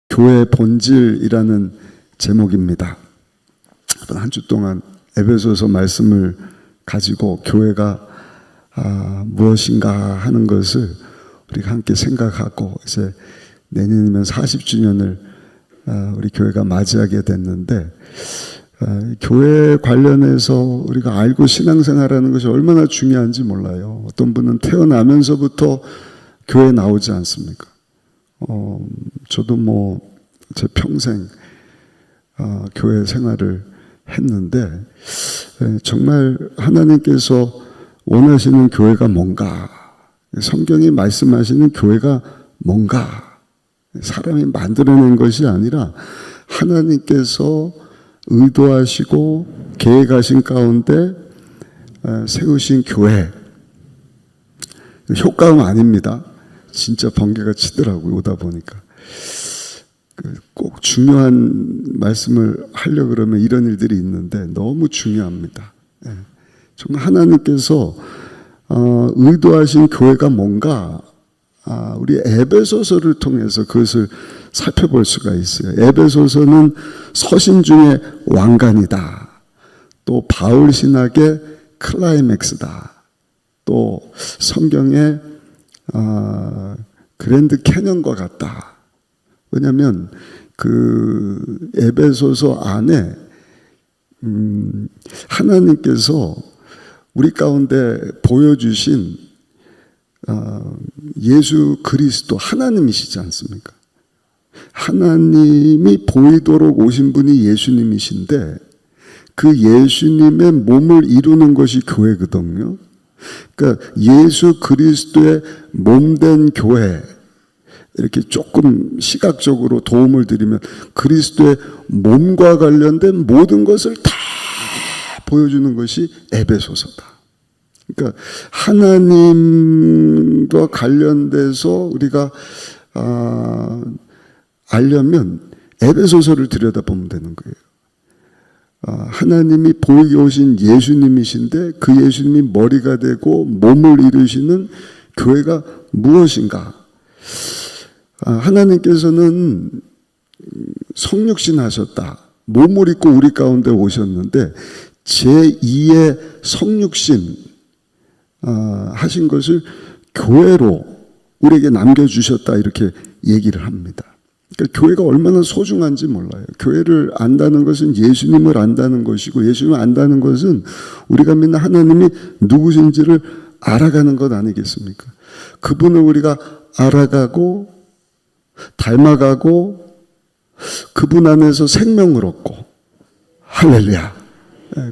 교회 본질이라는 제목입니다. 한 주 동안 에베소서 말씀을 가지고 교회가 무엇인가 하는 것을 우리가 함께 생각하고 이제 내년이면 40주년을 우리 교회가 맞이하게 됐는데 교회 관련해서 우리가 알고 신앙생활하는 것이 얼마나 중요한지 몰라요. 어떤 분은 태어나면서부터 교회에 나오지 않습니까? 저도 제 평생 교회 생활을 했는데 정말 하나님께서 원하시는 교회가 뭔가, 성경이 말씀하시는 교회가 뭔가, 사람이 만들어낸 것이 아니라 하나님께서 의도하시고 계획하신 가운데 세우신 교회. 효과음 아닙니다. 진짜 번개가 치더라고요, 오다 보니까. 꼭 중요한 말씀을 하려고 그러면 이런 일들이 있는데 너무 중요합니다. 정말 하나님께서 의도하신 교회가 뭔가, 우리 에베소서를 통해서 그것을 살펴볼 수가 있어요. 에베소서는 서신 중에 왕관이다. 또 바울 신학의 클라이맥스다. 또 성경의 그랜드 캐년과 같다. 왜냐하면 그 에베소서 안에 하나님께서 우리 가운데 보여주신 예수 그리스도 하나님이시지 않습니까? 하나님이 보이도록 오신 분이 예수님이신데 그 예수님의 몸을 이루는 것이 교회거든요. 그러니까 예수 그리스도의 몸된 교회, 이렇게 조금 시각적으로 도움을 드리면 그리스도의 몸과 관련된 모든 것을 다 보여주는 것이 에베소서다. 그러니까 하나님과 관련돼서 우리가 알려면 에베소서를 들여다보면 되는 거예요. 하나님이 보이게 오신 예수님이신데 그 예수님이 머리가 되고 몸을 이루시는 교회가 무엇인가? 하나님께서는 성육신 하셨다. 몸을 입고 우리 가운데 오셨는데 제2의 성육신 하신 것을 교회로 우리에게 남겨주셨다, 이렇게 얘기를 합니다. 그러니까 교회가 얼마나 소중한지 몰라요. 교회를 안다는 것은 예수님을 안다는 것이고, 예수님을 안다는 것은 우리가 믿는 하나님이 누구신지를 알아가는 것 아니겠습니까? 그분을 우리가 알아가고 닮아가고 그분 안에서 생명을 얻고, 할렐루야,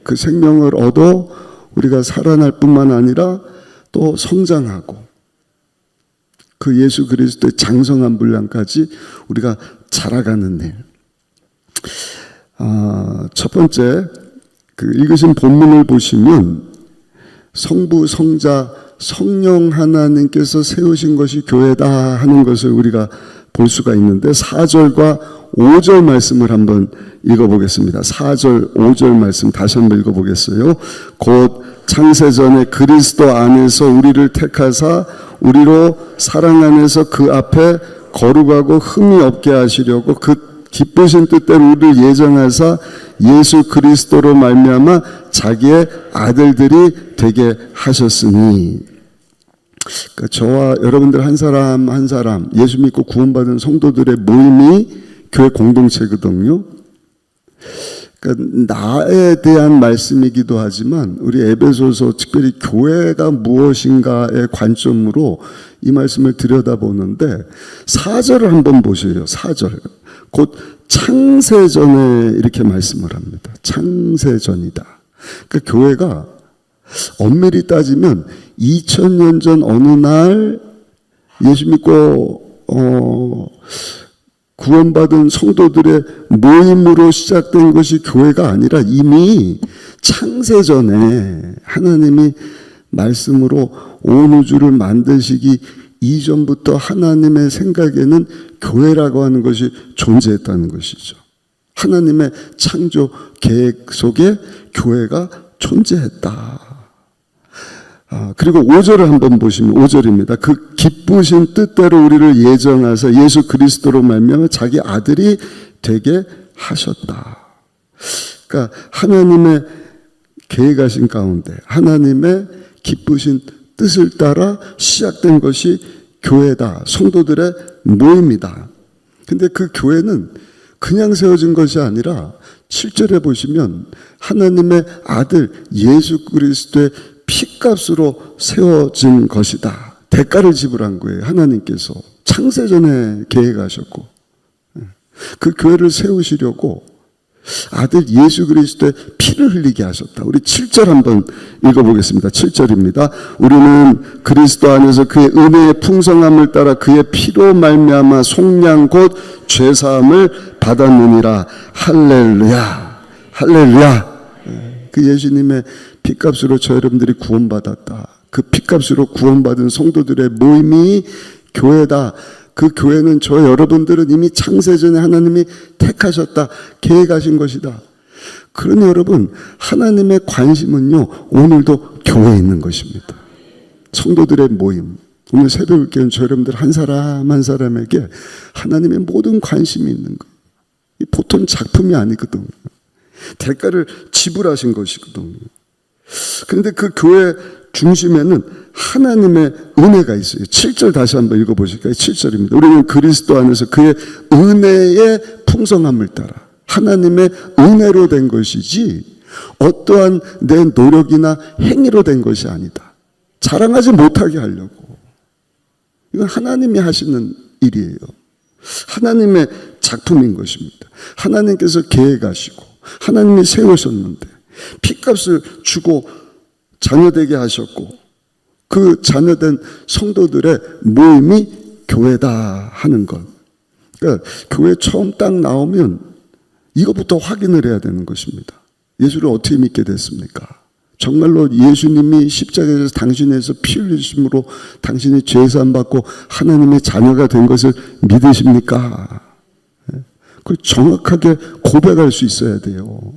그 생명을 얻어 우리가 살아날 뿐만 아니라 또 성장하고 그 예수 그리스도의 장성한 분량까지 우리가 자라가는 일. 첫 번째, 그 읽으신 본문을 보시면 성부, 성자, 성령 하나님께서 세우신 것이 교회다 하는 것을 우리가 볼 수가 있는데 4절과 5절 말씀을 한번 읽어보겠습니다. 4절, 5절 말씀 다시 한번 읽어보겠어요. 곧 창세전에 그리스도 안에서 우리를 택하사 우리로 사랑 안에서 그 앞에 거룩하고 흠이 없게 하시려고 그 기쁘신 뜻대로 우리를 예정하사 예수 그리스도로 말미암아 자기의 아들들이 되게 하셨으니. 그러니까 저와 여러분들 한 사람 한 사람 예수 믿고 구원받은 성도들의 모임이 교회 공동체거든요. 그러니까 나에 대한 말씀이기도 하지만 우리 에베소서 특별히 교회가 무엇인가의 관점으로 이 말씀을 들여다보는데 4절을 한번 보세요. 4절. 곧 창세전에 이렇게 말씀을 합니다. 창세전이다. 그러니까 교회가 엄밀히 따지면 2000년 전 어느 날 예수 믿고 구원받은 성도들의 모임으로 시작된 것이 교회가 아니라 이미 창세전에 하나님이 말씀으로 온 우주를 만드시기 이전부터 하나님의 생각에는 교회라고 하는 것이 존재했다는 것이죠. 하나님의 창조 계획 속에 교회가 존재했다. 그리고 5절을 한번 보시면 5절입니다. 그 기쁘신 뜻대로 우리를 예정하사 예수 그리스도로 말미암아 자기 아들이 되게 하셨다. 그러니까 하나님의 계획하신 가운데 하나님의 기쁘신 뜻을 따라 시작된 것이 교회다. 성도들의 모임이다. 근데 그 교회는 그냥 세워진 것이 아니라 7절에 보시면 하나님의 아들 예수 그리스도의 피값으로 세워진 것이다. 대가를 지불한 거예요. 하나님께서 창세전에 계획하셨고 그 교회를 세우시려고 아들 예수 그리스도의 피를 흘리게 하셨다. 우리 7절 한번 읽어보겠습니다. 7절입니다. 우리는 그리스도 안에서 그의 은혜의 풍성함을 따라 그의 피로 말미암아 속량 곧 죄사함을 받았느니라. 할렐루야. 할렐루야. 그 예수님의 피값으로 저 여러분들이 구원받았다. 그 피값으로 구원받은 성도들의 모임이 교회다. 그 교회는 저 여러분들은 이미 창세전에 하나님이 택하셨다. 계획하신 것이다. 그러니 여러분 하나님의 관심은요 오늘도 교회에 있는 것입니다. 성도들의 모임. 오늘 새벽을 깨운 저 여러분들 한 사람 한 사람에게 하나님의 모든 관심이 있는 거예요. 보통 작품이 아니거든요. 대가를 지불하신 것이거든요. 그런데 그 교회 중심에는 하나님의 은혜가 있어요. 7절 다시 한번 읽어보실까요? 7절입니다. 우리는 그리스도 안에서 그의 은혜의 풍성함을 따라 하나님의 은혜로 된 것이지 어떠한 내 노력이나 행위로 된 것이 아니다. 자랑하지 못하게 하려고. 이건 하나님이 하시는 일이에요. 하나님의 작품인 것입니다. 하나님께서 계획하시고 하나님이 세우셨는데 피값을 주고 자녀되게 하셨고 그 자녀된 성도들의 모임이 교회다 하는 것. 그러니까 교회 처음 딱 나오면 이것부터 확인을 해야 되는 것입니다. 예수를 어떻게 믿게 됐습니까? 정말로 예수님이 십자가에서 당신에서 피 흘리심으로 당신이 죄사함 받고 하나님의 자녀가 된 것을 믿으십니까? 그걸 정확하게 고백할 수 있어야 돼요.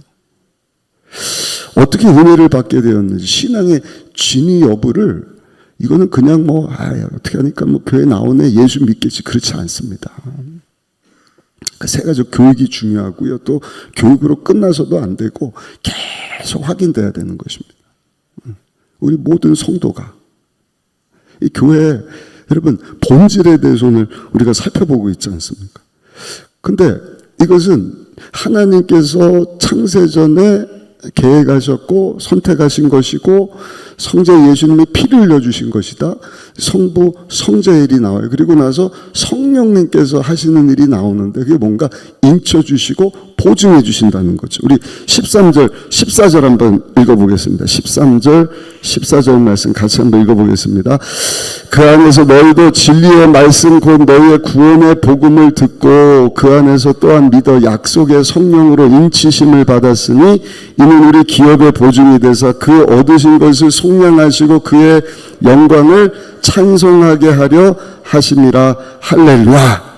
어떻게 은혜를 받게 되었는지 신앙의 진위 여부를 이거는 그냥 어떻게 하니까 교회 나오네 예수 믿겠지 그렇지 않습니다. 그 세 가지 교육이 중요하고요. 또 교육으로 끝나서도 안 되고 계속 확인돼야 되는 것입니다. 우리 모든 성도가 이 교회 여러분 본질에 대해서 오늘 우리가 살펴보고 있지 않습니까? 근데 이것은 하나님께서 창세전에 계획하셨고 선택하신 것이고 성자 예수님이 피를 흘려주신 것이다. 성부 성자의 일이 나와요. 그리고 나서 성령님께서 하시는 일이 나오는데 그게 뭔가 인쳐주시고 보증해 주신다는 거죠. 우리 13절 14절 한번 읽어보겠습니다. 13절 14절 말씀 같이 한번 읽어보겠습니다. 그 안에서 너희도 진리의 말씀 곧 너희의 구원의 복음을 듣고 그 안에서 또한 믿어 약속의 성령으로 인치심을 받았으니 이는 우리 기업의 보증이 되사 그 얻으신 것을 속량하시고 그의 영광을 찬송하게 하려 하심이라. 할렐루야.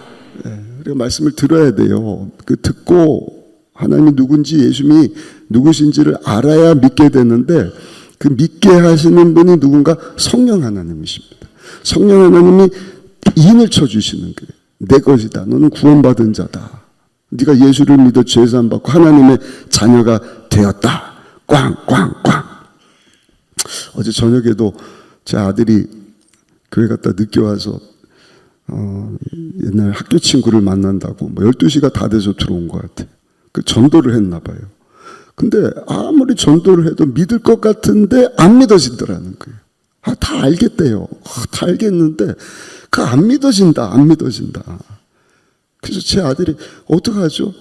우리가 말씀을 들어야 돼요. 그 듣고 하나님이 누군지 예수님이 누구신지를 알아야 믿게 되는데 그 믿게 하시는 분이 누군가? 성령 하나님이십니다. 성령 하나님이 인을 쳐주시는 거예요. 내 것이다. 너는 구원받은 자다. 네가 예수를 믿어 죄사함 받고 하나님의 자녀가 되었다. 꽝꽝꽝. 어제 저녁에도 제 아들이 교회 갔다 늦게 와서 옛날 학교 친구를 만난다고 12시가 다 돼서 들어온 것 같아. 그 전도를 했나 봐요. 근데 아무리 전도를 해도 믿을 것 같은데 안 믿어진다라는 거예요. 다 알겠대요. 다 알겠는데 그 안 믿어진다. 안 믿어진다. 그래서 제 아들이 어떡하죠?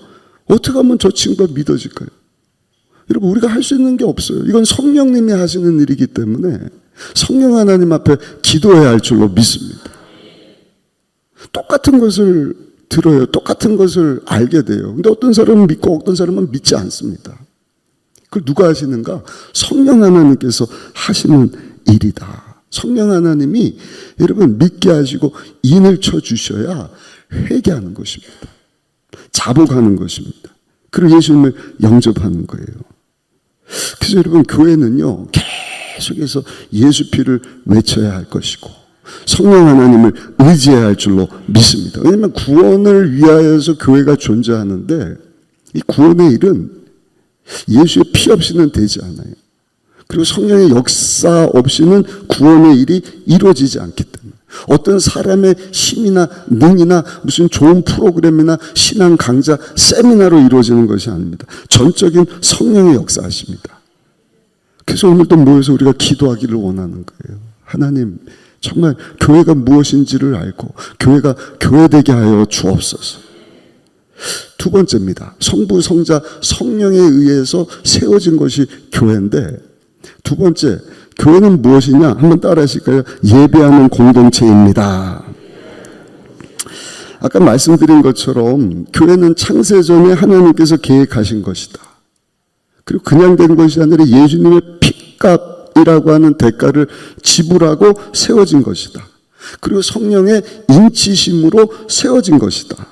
어떻게 하면 저 친구가 믿어질까요? 여러분 우리가 할 수 있는 게 없어요. 이건 성령님이 하시는 일이기 때문에 성령 하나님 앞에 기도해야 할 줄로 믿습니다. 똑같은 것을 들어요. 똑같은 것을 알게 돼요. 근데 어떤 사람은 믿고 어떤 사람은 믿지 않습니다. 그걸 누가 하시는가? 성령 하나님께서 하시는 일이다. 성령 하나님이 여러분 믿게 하시고 인을 쳐주셔야 회개하는 것입니다. 자복하는 것입니다. 그리고 예수님을 영접하는 거예요. 그래서 여러분 교회는요 계속해서 예수 피를 외쳐야 할 것이고 성령 하나님을 의지해야 할 줄로 믿습니다. 왜냐하면 구원을 위하여서 교회가 존재하는데 이 구원의 일은 예수의 피 없이는 되지 않아요. 그리고 성령의 역사 없이는 구원의 일이 이루어지지 않기 때문에 어떤 사람의 힘이나 능이나 무슨 좋은 프로그램이나 신앙 강좌, 세미나로 이루어지는 것이 아닙니다. 전적인 성령의 역사하십니다. 그래서 오늘도 모여서 우리가 기도하기를 원하는 거예요. 하나님, 정말 교회가 무엇인지를 알고 교회가 교회되게 하여 주옵소서. 두 번째입니다. 성부, 성자, 성령에 의해서 세워진 것이 교회인데 두 번째, 교회는 무엇이냐? 한번 따라 하실까요? 예배하는 공동체입니다. 아까 말씀드린 것처럼 교회는 창세전에 하나님께서 계획하신 것이다. 그리고 그냥 된 것이 아니라 예수님의 핏값이라고 하는 대가를 지불하고 세워진 것이다. 그리고 성령의 인치심으로 세워진 것이다.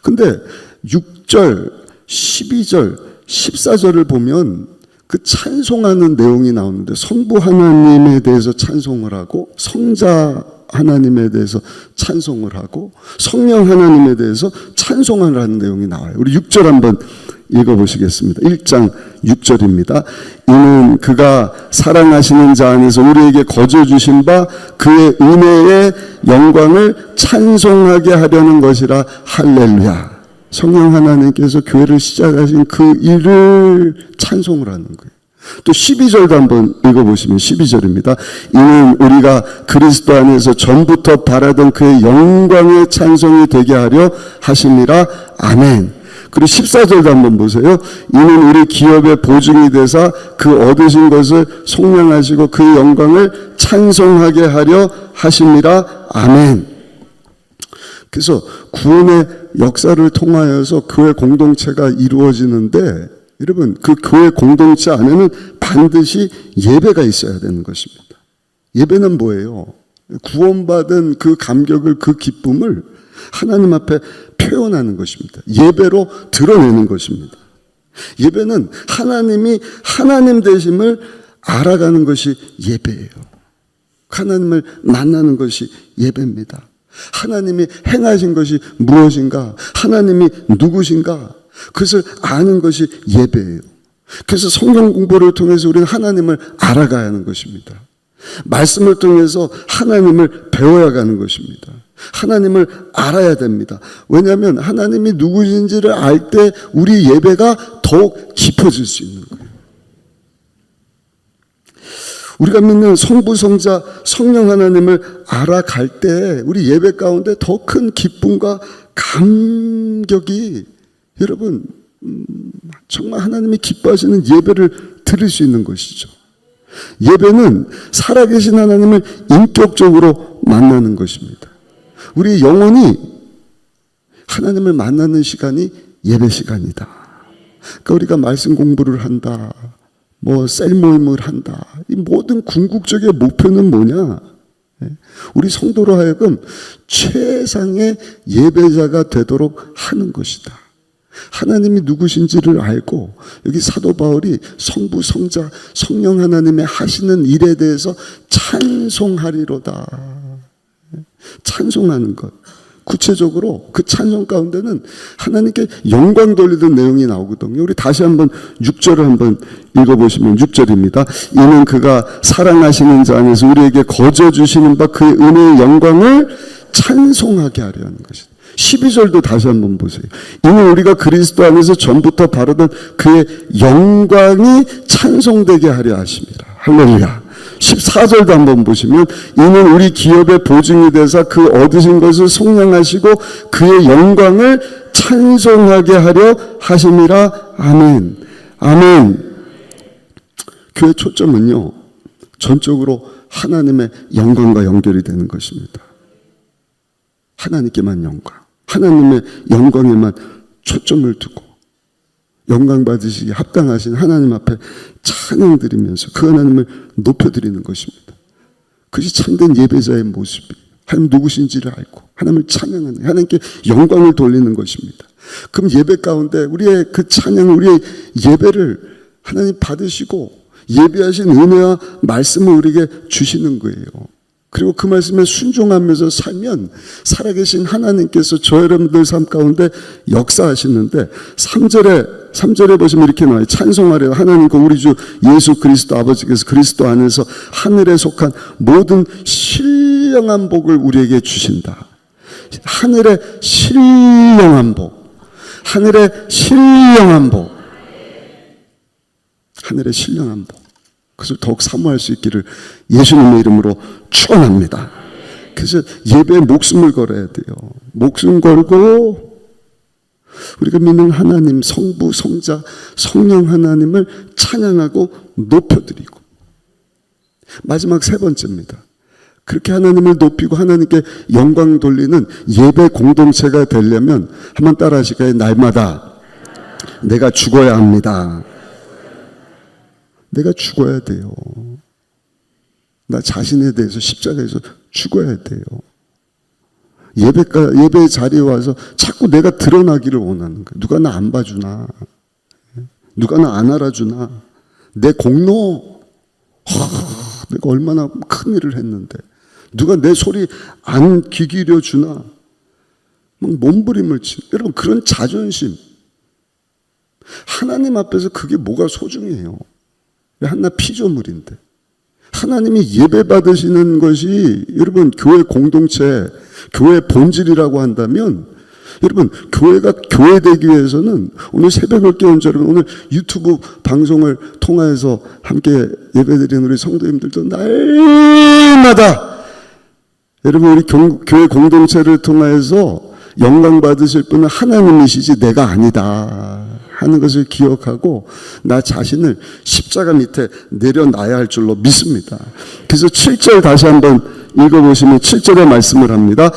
근데 6절, 12절, 14절을 보면 그 찬송하는 내용이 나오는데 성부 하나님에 대해서 찬송을 하고 성자 하나님에 대해서 찬송을 하고 성령 하나님에 대해서 찬송을 하는 내용이 나와요. 우리 6절 한번 읽어보시겠습니다. 1장 6절입니다. 이는 그가 사랑하시는 자 안에서 우리에게 거저 주신 바 그의 은혜의 영광을 찬송하게 하려는 것이라. 할렐루야. 성령 하나님께서 교회를 시작하신 그 일을 찬송을 하는 거예요. 또 12절도 한번 읽어보시면 12절입니다. 이는 우리가 그리스도 안에서 전부터 바라던 그의 영광의 찬송이 되게 하려 하심이라. 아멘. 그리고 14절도 한번 보세요. 이는 우리 기업의 보증이 되사 그 얻으신 것을 속량하시고 그의 영광을 찬송하게 하려 하심이라. 아멘. 그래서 구원의 역사를 통하여서 교회 공동체가 이루어지는데 여러분 그 교회 공동체 안에는 반드시 예배가 있어야 되는 것입니다. 예배는 뭐예요? 구원받은 그 감격을, 그 기쁨을 하나님 앞에 표현하는 것입니다. 예배로 드러내는 것입니다. 예배는 하나님이 하나님 되심을 알아가는 것이 예배예요. 하나님을 만나는 것이 예배입니다. 하나님이 행하신 것이 무엇인가? 하나님이 누구신가? 그것을 아는 것이 예배예요. 그래서 성경 공부를 통해서 우리는 하나님을 알아가야 하는 것입니다. 말씀을 통해서 하나님을 배워야 가는 것입니다. 하나님을 알아야 됩니다. 왜냐하면 하나님이 누구신지를 알 때 우리 예배가 더욱 깊어질 수 있는 거예요. 우리가 믿는 성부, 성자, 성령 하나님을 알아갈 때 우리 예배 가운데 더 큰 기쁨과 감격이 여러분 정말 하나님이 기뻐하시는 예배를 드릴 수 있는 것이죠. 예배는 살아계신 하나님을 인격적으로 만나는 것입니다. 우리 영혼이 하나님을 만나는 시간이 예배 시간이다. 그러니까 우리가 말씀 공부를 한다, 셀 모임을 한다. 이 모든 궁극적인 목표는 뭐냐? 우리 성도로 하여금 최상의 예배자가 되도록 하는 것이다. 하나님이 누구신지를 알고 여기 사도 바울이 성부, 성자, 성령 하나님의 하시는 일에 대해서 찬송하리로다. 찬송하는 것. 구체적으로 그 찬송 가운데는 하나님께 영광 돌리던 내용이 나오거든요. 우리 다시 한번 6절을 한번 읽어보시면 6절입니다. 이는 그가 사랑하시는 자 안에서 우리에게 거저 주시는 바 그의 은혜의 영광을 찬송하게 하려 하는 것이다. 12절도 다시 한번 보세요. 이는 우리가 그리스도 안에서 전부터 바르던 그의 영광이 찬송되게 하려 하십니다. 할렐루야. 14절도 한번 보시면 이는 우리 기업의 보증이 되사 그 얻으신 것을 속량하시고 그의 영광을 찬송하게 하려 하심이라. 아멘. 아멘. 교회 초점은요, 전적으로 하나님의 영광과 연결이 되는 것입니다. 하나님께만 영광, 하나님의 영광에만 초점을 두고 영광 받으시기 합당하신 하나님 앞에 찬양 드리면서 그 하나님을 높여드리는 것입니다. 그것이 참된 예배자의 모습이에요. 하나님 누구신지를 알고 하나님을 찬양하는, 하나님께 영광을 돌리는 것입니다. 그럼 예배 가운데 우리의 그 찬양, 우리의 예배를 하나님 받으시고 예비하신 은혜와 말씀을 우리에게 주시는 거예요. 그리고 그 말씀에 순종하면서 살면 살아계신 하나님께서 저 여러분들 삶 가운데 역사하시는데 3절에 보시면 이렇게 나와요. 찬송하려 하나님과 우리 주 예수 그리스도 아버지께서 그리스도 안에서 하늘에 속한 모든 신령한 복을 우리에게 주신다. 하늘의 신령한 복. 하늘의 신령한 복. 하늘의 신령한 복. 그것을 더욱 사모할 수 있기를 예수님의 이름으로 축원합니다. 그래서 예배에 목숨을 걸어야 돼요. 목숨 걸고 우리가 믿는 하나님, 성부, 성자, 성령 하나님을 찬양하고 높여드리고, 마지막 세 번째입니다. 그렇게 하나님을 높이고 하나님께 영광 돌리는 예배 공동체가 되려면 한번 따라 하실까요? 날마다 내가 죽어야 합니다. 내가 죽어야 돼요. 나 자신에 대해서 십자가에서 죽어야 돼요. 예배 자리에 와서 자꾸 내가 드러나기를 원하는 거예요. 누가 나 안 봐주나? 누가 나 안 알아주나? 내 공로? 내가 얼마나 큰 일을 했는데 누가 내 소리 안 귀 기울여 주나? 막 몸부림을 치는, 여러분, 그런 자존심, 하나님 앞에서 그게 뭐가 소중해요? 한나 피조물인데. 하나님이 예배 받으시는 것이 여러분 교회 공동체, 교회 본질이라고 한다면, 여러분 교회가 교회되기 위해서는 오늘 새벽을 깨운 여러분, 오늘 유튜브 방송을 통해서 함께 예배드리는 우리 성도님들도 날마다 여러분 우리 교회 공동체를 통해서 영광 받으실 분은 하나님이시지 내가 아니다 하는 것을 기억하고 나 자신을 십자가 밑에 내려놔야 할 줄로 믿습니다. 그래서 7절 다시 한번 읽어보시면 7절의 말씀을 합니다.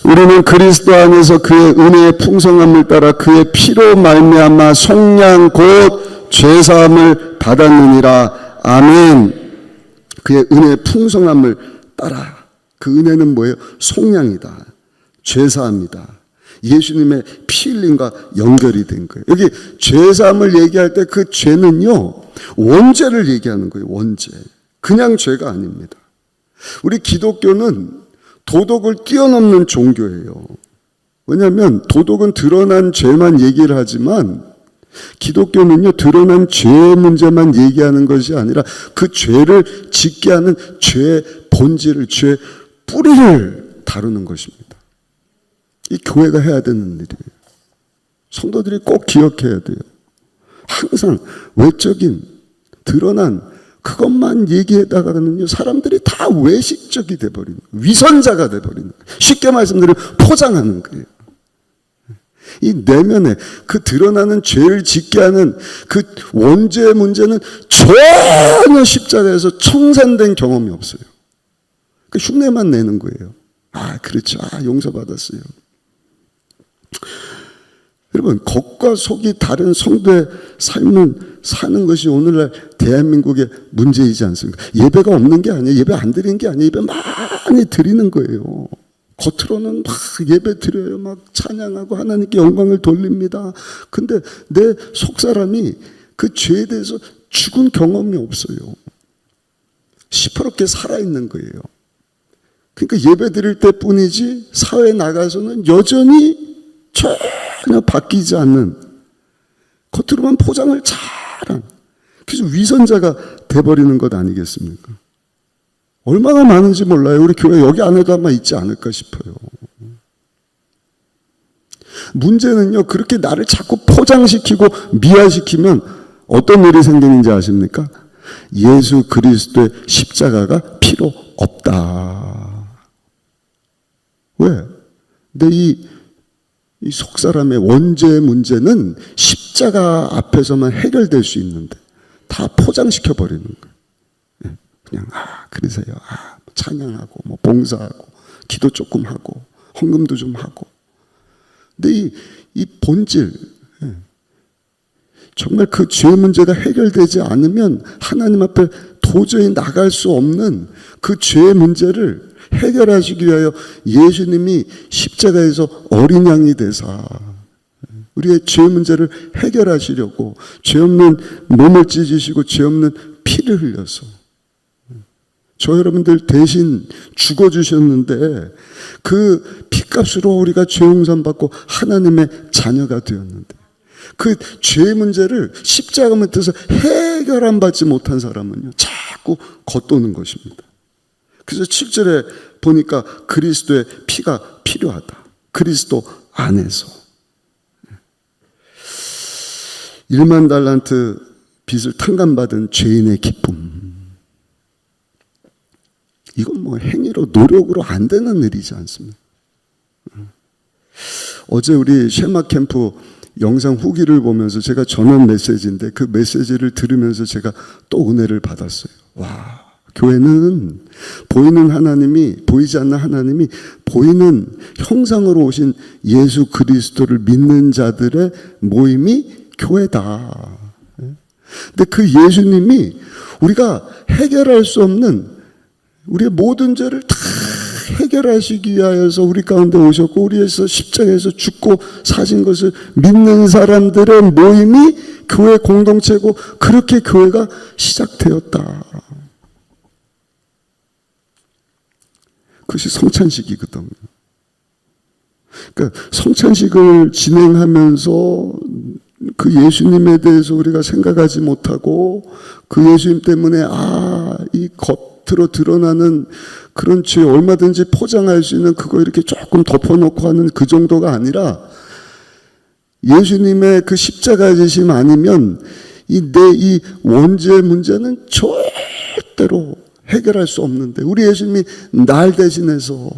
우리는 그리스도 안에서 그의 은혜의 풍성함을 따라 그의 피로 말미암아 속량 곧 죄사함을 받았느니라. 아멘. 그의 은혜의 풍성함을 따라. 그 은혜는 뭐예요? 속량이다. 죄사함이다. 예수님의 피 흘림과 연결이 된 거예요. 여기 죄사함을 얘기할 때 그 죄는요, 원죄를 얘기하는 거예요. 원죄. 그냥 죄가 아닙니다. 우리 기독교는 도덕을 뛰어넘는 종교예요. 왜냐하면 도덕은 드러난 죄만 얘기를 하지만 기독교는요, 드러난 죄의 문제만 얘기하는 것이 아니라 그 죄를 짓게 하는 죄의 본질을, 죄의 뿌리를 다루는 것입니다. 이 교회가 해야 되는 일이에요. 성도들이 꼭 기억해야 돼요. 항상 외적인 드러난 그것만 얘기하다가는요, 사람들이 다 외식적이 돼버리는 거예요. 위선자가 돼버리는 거예요. 쉽게 말씀드리면 포장하는 거예요. 이 내면에 그 드러나는 죄를 짓게 하는 그 원죄의 문제는 전혀 십자가에서 청산된 경험이 없어요. 그 흉내만 내는 거예요. 아, 그렇죠. 아, 용서받았어요. 여러분, 겉과 속이 다른 성도의 삶을 사는 것이 오늘날 대한민국의 문제이지 않습니까? 예배가 없는 게 아니에요. 예배 안 드리는 게 아니에요. 예배 많이 드리는 거예요. 겉으로는 막 예배 드려요. 막 찬양하고 하나님께 영광을 돌립니다. 근데 내 속사람이 그 죄에 대해서 죽은 경험이 없어요. 시퍼렇게 살아있는 거예요. 그러니까 예배 드릴 때뿐이지 사회에 나가서는 여전히 전혀 바뀌지 않는, 겉으로만 포장을 잘한, 그래서 위선자가 돼버리는 것 아니겠습니까? 얼마나 많은지 몰라요. 우리 교회 여기 안에도 아마 있지 않을까 싶어요. 문제는요, 그렇게 나를 자꾸 포장시키고 미화시키면 어떤 일이 생기는지 아십니까? 예수 그리스도의 십자가가 필요 없다. 왜? 근데 이 속사람의 원죄의 문제는 십자가 앞에서만 해결될 수 있는데 다 포장시켜 버리는 거예요. 그냥 그러세요. 찬양하고 뭐 봉사하고 기도 조금 하고 헌금도 좀 하고. 근데 이 본질, 정말 그 죄 문제가 해결되지 않으면 하나님 앞에 도저히 나갈 수 없는 그 죄의 문제를 해결하시기 위하여 예수님이 십자가에서 어린 양이 되사 우리의 죄 문제를 해결하시려고 죄 없는 몸을 찢으시고 죄 없는 피를 흘려서 저 여러분들 대신 죽어주셨는데 그 피값으로 우리가 죄 용서 받고 하나님의 자녀가 되었는데 그 죄 문제를 십자가 밑에서 해결 안 받지 못한 사람은요 자꾸 겉도는 것입니다. 그래서 7절에 보니까 그리스도의 피가 필요하다. 그리스도 안에서 1만 달란트 빚을 탕감받은 죄인의 기쁨. 이건 뭐 행위로 노력으로 안 되는 일이지 않습니까? 어제 우리 쉐마 캠프 영상 후기를 보면서 제가 전한 메시지인데 그 메시지를 들으면서 제가 또 은혜를 받았어요. 와, 교회는 보이는 하나님이, 보이지 않는 하나님이 보이는 형상으로 오신 예수 그리스도를 믿는 자들의 모임이 교회다. 근데 그 예수님이 우리가 해결할 수 없는 우리의 모든 죄를 다 해결하시기 위하여서 우리 가운데 오셨고 우리에서 십자가에서 죽고 사신 것을 믿는 사람들의 모임이 교회 공동체고 그렇게 교회가 시작되었다. 그것이 성찬식이거든요. 그러니까 성찬식을 진행하면서 그 예수님에 대해서 우리가 생각하지 못하고 그 예수님 때문에 이 겉으로 드러나는 그런 죄 얼마든지 포장할 수 있는 그거 이렇게 조금 덮어놓고 하는 그 정도가 아니라 예수님의 그 십자가 지심 아니면 이 원죄 문제는 절대로 해결할 수 없는데 우리 예수님이 날 대신해서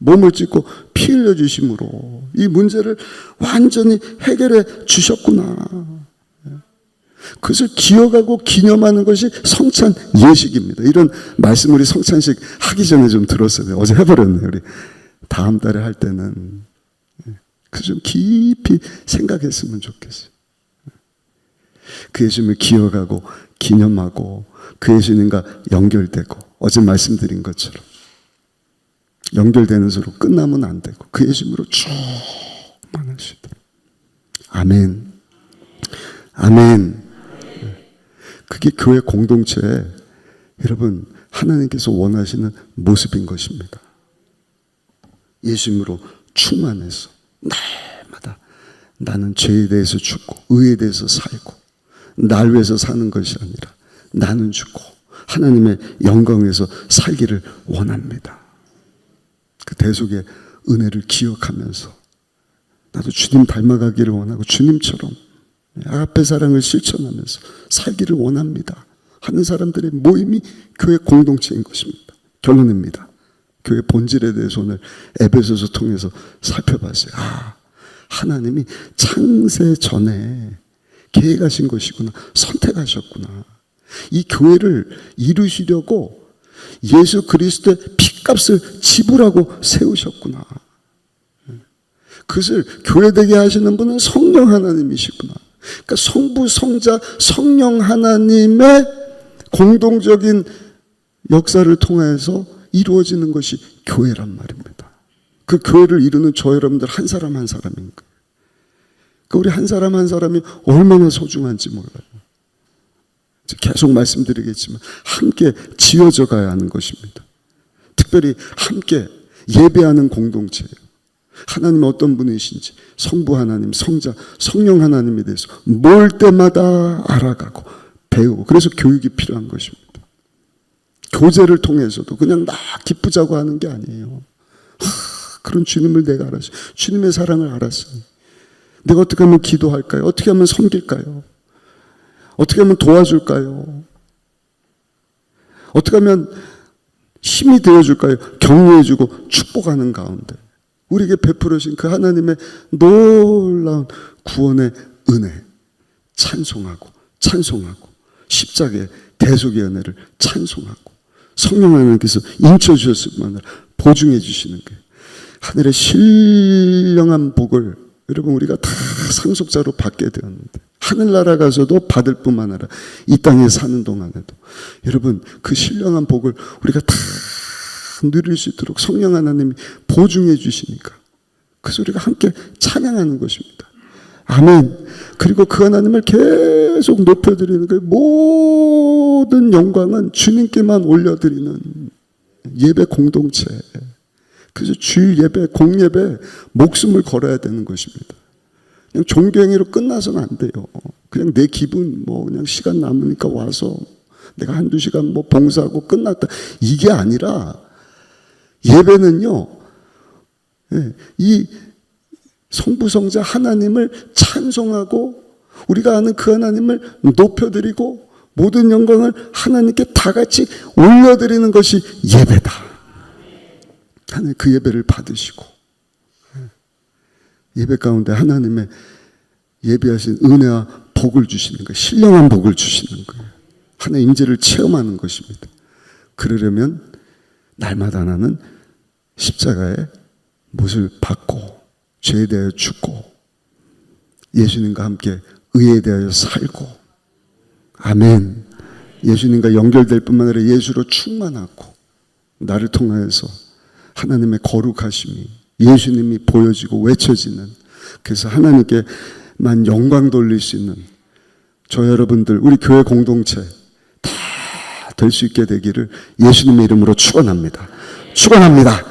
몸을 찢고 피 흘려 주심으로 이 문제를 완전히 해결해 주셨구나. 그것을 기억하고 기념하는 것이 성찬 예식입니다. 이런 말씀 우리 성찬식 하기 전에 좀 들었어요. 어제 해버렸네요. 우리 다음 달에 할 때는 그 좀 깊이 생각했으면 좋겠어요. 그 예수님을 기억하고 기념하고 그 예수님과 연결되고 어제 말씀드린 것처럼 연결되는 서로 끝나면 안 되고 그 예수님으로 충만하시도록. 아멘. 아멘. 그게 교회 공동체에 여러분 하나님께서 원하시는 모습인 것입니다. 예수님으로 충만해서 날마다 나는 죄에 대해서 죽고 의에 대해서 살고 날 위해서 사는 것이 아니라 나는 죽고 하나님의 영광에서 살기를 원합니다. 그 대속의 은혜를 기억하면서 나도 주님 닮아가기를 원하고 주님처럼 아가페 사랑을 실천하면서 살기를 원합니다 하는 사람들의 모임이 교회 공동체인 것입니다. 결론입니다. 교회 본질에 대해서 오늘 에베소서 통해서 살펴봤어요. 하나님이 창세 전에 계획하신 것이구나. 선택하셨구나. 이 교회를 이루시려고 예수 그리스도의 피값을 지불하고 세우셨구나. 그것을 교회되게 하시는 분은 성령 하나님이시구나. 그러니까 성부, 성자, 성령 하나님의 공동적인 역사를 통해서 이루어지는 것이 교회란 말입니다. 그 교회를 이루는 저 여러분들 한 사람 한 사람인 거예요. 그 우리 한 사람 한 사람이 얼마나 소중한지 몰라요. 계속 말씀드리겠지만 함께 지어져 가야 하는 것입니다. 특별히 함께 예배하는 공동체예요. 하나님이 어떤 분이신지 성부 하나님, 성자, 성령 하나님에 대해서 뭘 때마다 알아가고 배우고 그래서 교육이 필요한 것입니다. 교제를 통해서도 그냥 나 기쁘자고 하는 게 아니에요. 그런 주님을 내가 알았어요. 주님의 사랑을 알았어요. 내가 어떻게 하면 기도할까요? 어떻게 하면 섬길까요? 어떻게 하면 도와줄까요? 어떻게 하면 힘이 되어줄까요? 격려해주고 축복하는 가운데 우리에게 베풀으신 그 하나님의 놀라운 구원의 은혜 찬송하고 십자가의 대속의 은혜를 찬송하고 성령 하나님께서 인쳐주셨을 만을 보증해 주시는 거예요. 하늘의 신령한 복을 여러분 우리가 다 상속자로 받게 되었는데 하늘나라 가서도 받을 뿐만 아니라 이 땅에 사는 동안에도 여러분 그 신령한 복을 우리가 다 누릴 수 있도록 성령 하나님이 보증해 주시니까 그래서 우리가 함께 찬양하는 것입니다. 아멘. 그리고 그 하나님을 계속 높여드리는 거예요. 모든 영광은 주님께만 올려드리는 예배 공동체. 그래서 주일 예배, 공예배 목숨을 걸어야 되는 것입니다. 그냥 종교행위로 끝나서는 안 돼요. 그냥 내 기분, 그냥 시간 남으니까 와서 내가 한두 시간 봉사하고 끝났다. 이게 아니라 예배는요, 이 성부성자 하나님을 찬송하고 우리가 아는 그 하나님을 높여드리고 모든 영광을 하나님께 다 같이 올려드리는 것이 예배다. 하나님 그 예배를 받으시고 예배 가운데 하나님의 예비하신 은혜와 복을 주시는 거예요. 신령한 복을 주시는 거예요. 하나님의 임재를 체험하는 것입니다. 그러려면 날마다 나는 십자가의 못을 받고 죄에 대하여 죽고 예수님과 함께 의에 대하여 살고 아멘. 예수님과 연결될 뿐만 아니라 예수로 충만하고 나를 통하여서 하나님의 거룩하심이 예수님이 보여지고 외쳐지는, 그래서 하나님께만 영광 돌릴 수 있는 저 여러분들, 우리 교회 공동체 다 될 수 있게 되기를 예수님의 이름으로 축원합니다. 축원합니다.